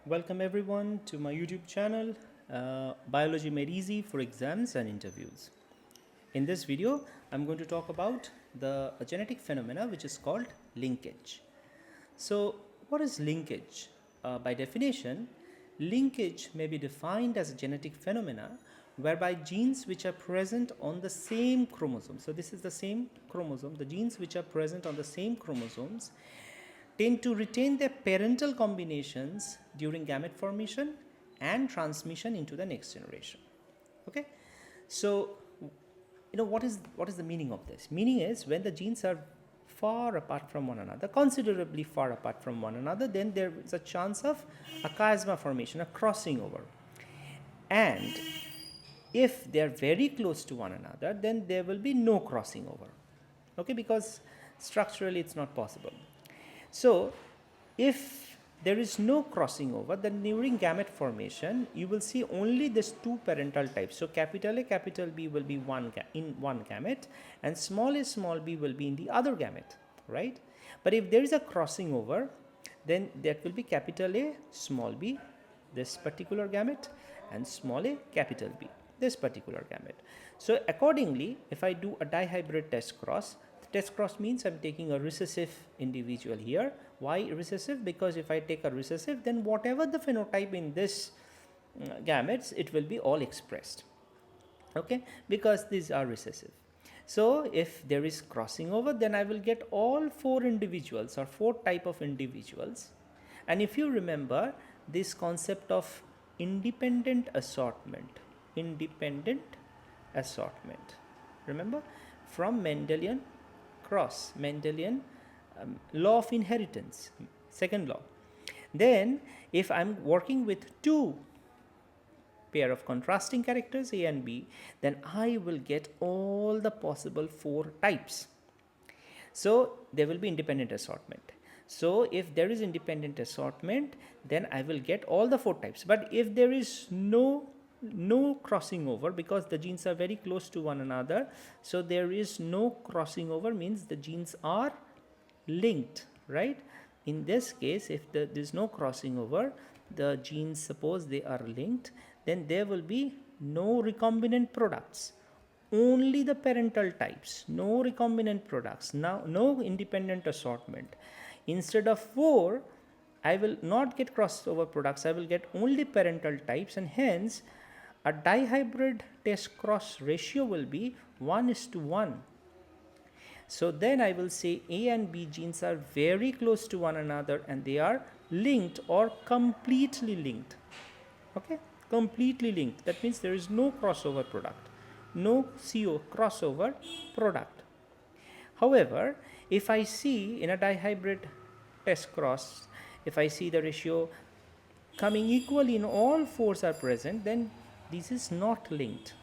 Welcome everyone to my YouTube channel, Biology Made Easy for Exams and Interviews. In this video, I'm going to talk about a genetic phenomena which is called linkage. So, what is linkage? By definition, linkage may be defined as a genetic phenomena whereby genes which are present on the same chromosome, so this is the same chromosome, the genes which are present on the same chromosomes tend to retain their parental combinations during gamete formation and transmission into the next generation. Okay, so what is the meaning of this? Meaning is when the genes are far apart from one another, considerably far apart from one another, then there is a chance of a chiasma formation, a crossing over. And if they are very close to one another, then there will be no crossing over. Okay, because structurally it's not possible. So, if there is no crossing over, then during gamete formation, you will see only these two parental types. So, capital A, capital B will be in one gamete, and small a, small b will be in the other gamete, right? But if there is a crossing over, then that will be capital A, small b, this particular gamete, and small a, capital B, this particular gamete. So, accordingly, if I do a dihybrid test cross, test cross means I'm taking a recessive individual here. Why recessive? Because if I take a recessive, then whatever the phenotype in this gametes, it will be all expressed. Okay, because these are recessive. So if there is crossing over, then I will get all four individuals or four type of individuals. And if you remember this concept of independent assortment, remember from Mendelian cross, Mendelian law of inheritance, second law. Then if I'm working with two pair of contrasting characters A and B, then I will get all the possible four types. So there will be independent assortment. So if there is independent assortment, then I will get all the four types. But if there is no crossing over, because the genes are very close to one another, so there is no crossing over, means the genes are linked, right? In this case, if there is no crossing over, the genes, suppose they are linked, then there will be no recombinant products, only the parental types, no recombinant products, now no independent assortment. Instead of 4, I will not get crossover products, I will get only parental types, and hence a dihybrid test cross ratio will be 1:1. So then I will say A and B genes are very close to one another and they are linked or completely linked. Okay, completely linked. That means there is no crossover product, no CO crossover product. However, if I see in a dihybrid test cross, if I see the ratio coming equally in all fours are present, then this is not linked.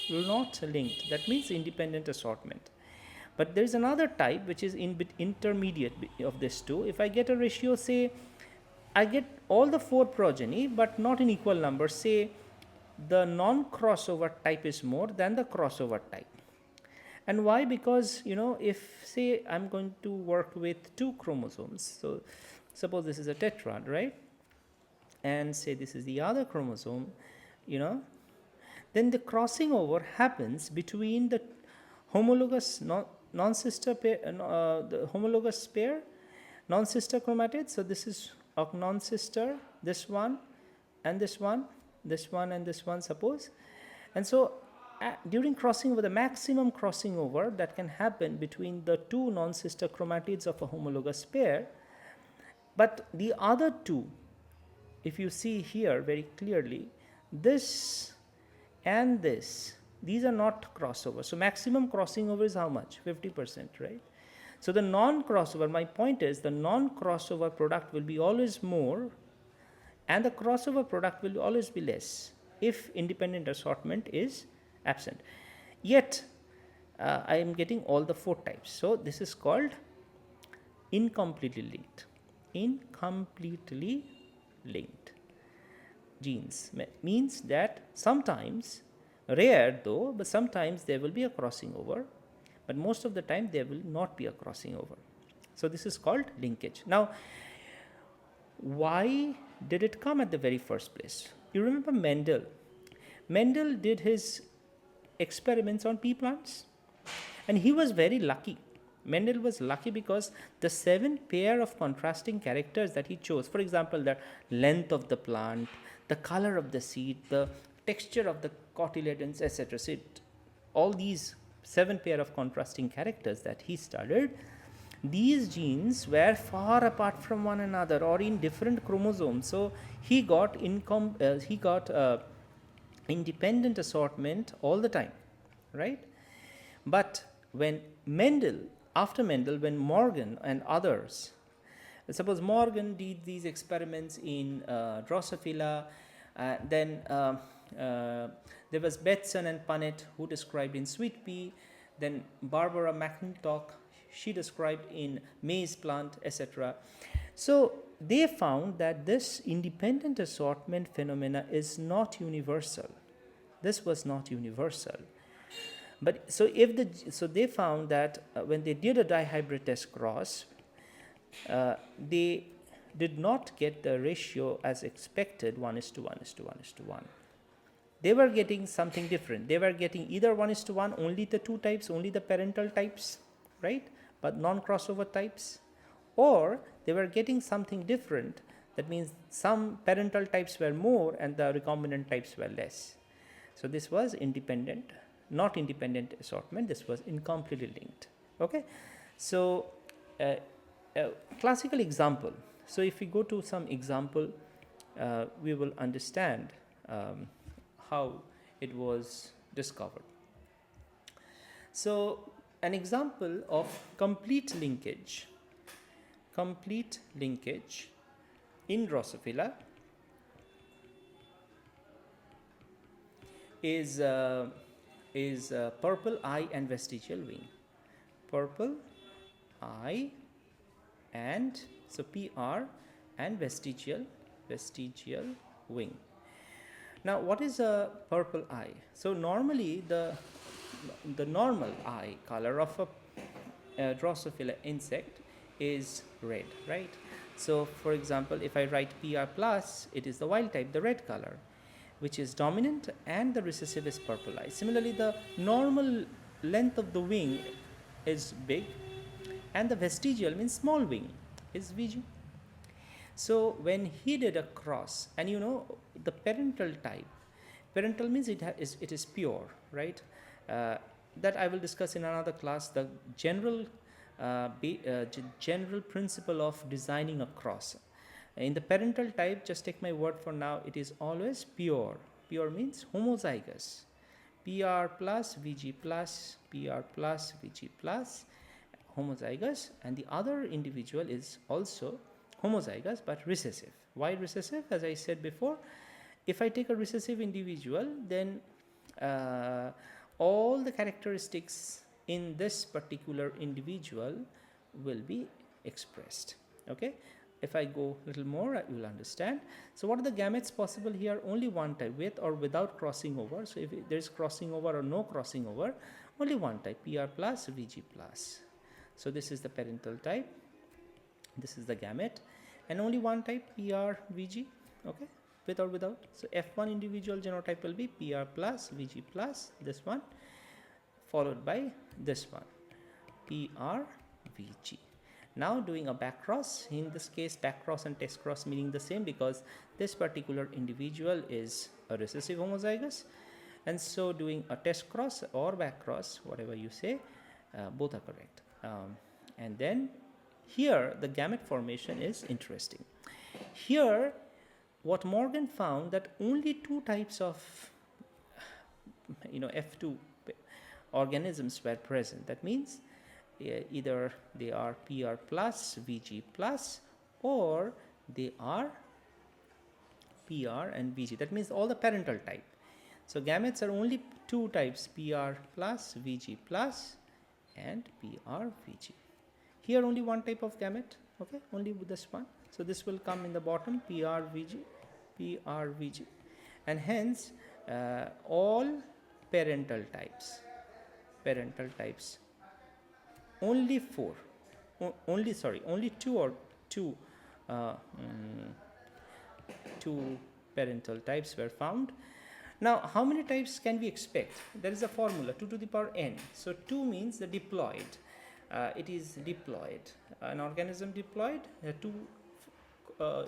That means independent assortment. But there is another type which is intermediate of this two. If I get a ratio, say I get all the four progeny but not in equal numbers, say the non-crossover type is more than the crossover type. And why? Because if say I'm going to work with two chromosomes, so suppose this is a tetrad, right, and say this is the other chromosome, then the crossing over happens between the homologous non-sister pair, the homologous pair, non-sister chromatids. So this is a non-sister, this one and this one, this one and this one, suppose. And so during crossing over, the maximum crossing over that can happen between the two non-sister chromatids of a homologous pair. But the other two, if you see here very clearly, this and this, these are not crossover. So maximum crossing over is how much? 50%, right? So the non-crossover, my point is the non-crossover product will be always more and the crossover product will always be less if independent assortment is absent. Yet I am getting all the four types. So this is called incompletely linked. Incompletely linked genes means that sometimes, rare though, but sometimes there will be a crossing over, but most of the time there will not be a crossing over. So this is called linkage. Now why did it come at the very first place? You remember Mendel? Mendel did his experiments on pea plants, and he was very lucky. Mendel was lucky because the 7 pair of contrasting characters that he chose, for example, the length of the plant, the color of the seed, the texture of the cotyledons, etc. So all these 7 pair of contrasting characters that he studied, these genes were far apart from one another or in different chromosomes. So he got independent assortment all the time, right? But when after Mendel, when Morgan and others, suppose Morgan did these experiments in Drosophila, then there was Betson and Punnett who described in sweet pea, then Barbara McClintock, she described in maize plant, etc. So they found that this independent assortment phenomena is not universal. This was not universal. But so they found that when they did a dihybrid test cross, they did not get the ratio as expected, 1:1:1:1. They were getting something different. They were getting either 1:1, only the 2 types, only the parental types, right? But non-crossover types, or they were getting something different. That means some parental types were more and the recombinant types were less. So this was independent, not independent assortment. This was incompletely linked. Okay, so classical example. So if we go to some example, we will understand how it was discovered. So an example of complete linkage in Drosophila is purple eye and vestigial wing. Purple eye and so PR and vestigial wing. Now what is a purple eye? So normally the normal eye color of a Drosophila insect is red, right? So for example, if I write PR plus, it is the wild type, the red color, which is dominant, and the recessive is purple eye. Similarly, the normal length of the wing is big, and the vestigial means small wing is VG. So when he did a cross, and you know the parental type, parental means it is pure, right? That I will discuss in another class, the general principle of designing a cross. In the parental type, just take my word for now, it is always pure. Pure means homozygous. PR plus, VG plus, PR plus, VG plus, homozygous, and the other individual is also homozygous but recessive. Why recessive? As I said before, if I take a recessive individual, then all the characteristics in this particular individual will be expressed. Okay, if I go a little more, you will understand. So what are the gametes possible here? Only one type, with or without crossing over. So if there is crossing over or no crossing over, only one type, PR plus, VG plus. So this is the parental type, this is the gamete, and only one type, PR, VG, okay, with or without. So F1 individual genotype will be PR plus, VG plus, this one, followed by this one, PR, VG. Now doing a back cross, in this case back cross and test cross meaning the same, because this particular individual is a recessive homozygous, and so doing a test cross or back cross, whatever you say, both are correct. And then here the gamete formation is interesting. Here what Morgan found, that only 2 types of F2 organisms were present. That means either they are PR plus, VG plus, or they are PR and VG. That means all the parental type. So gametes are only 2 types, PR plus, VG plus, and PR, VG. Here only one type of gamete, okay, only with this one. So this will come in the bottom, PR, VG, PR, VG, and hence all parental types, only 2 or 2 uh, mm, two parental types were found. Now, how many types can we expect? There is a formula, 2 to the power n. So 2 means the diploid. It is diploid. An organism diploid, two uh,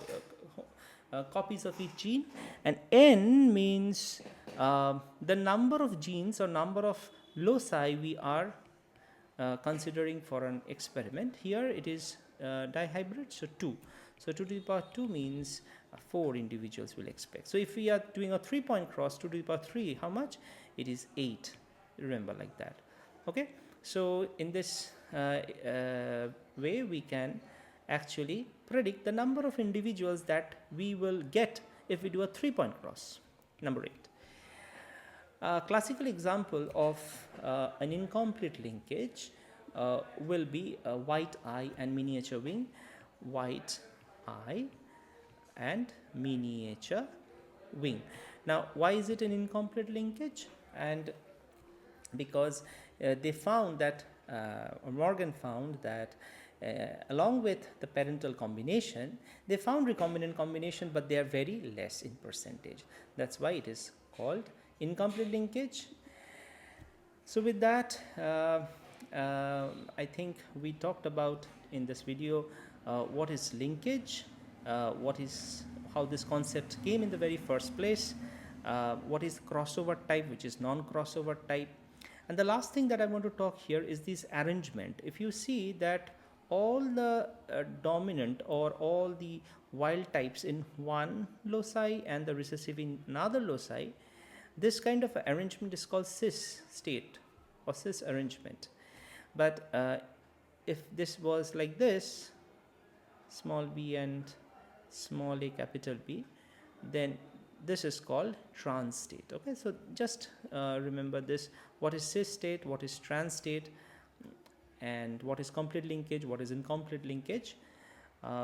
copies of each gene, and n means the number of genes or number of loci we are considering for an experiment. Here it is dihybrid, so 2. So 2 to the power 2 means 4 individuals will expect. So if we are doing a 3-point cross, 2 to the power 3, how much? It is 8. Remember, like that. Okay. So in this way, we can actually predict the number of individuals that we will get if we do a 3-point cross. Number 8. A classical example of an incomplete linkage will be a white eye and miniature wing. White eye and miniature wing. Now, why is it an incomplete linkage? And because they found that, Morgan found that along with the parental combination, they found recombinant combination, but they are very less in percentage. That's why it is called incomplete linkage. So with that, I think we talked about in this video what is linkage, how this concept came in the very first place, what is crossover type, which is non-crossover type. And the last thing that I want to talk here is this arrangement. If you see that all the dominant or all the wild types in one loci and the recessive in another loci, this kind of arrangement is called cis state or cis arrangement. But if this was like this, small b and small a capital B, then this is called trans state. Okay, so just remember this: what is cis state, what is trans state, and what is complete linkage, what is incomplete linkage.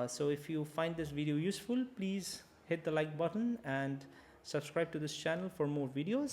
So if you find this video useful, please hit the like button and subscribe to this channel for more videos.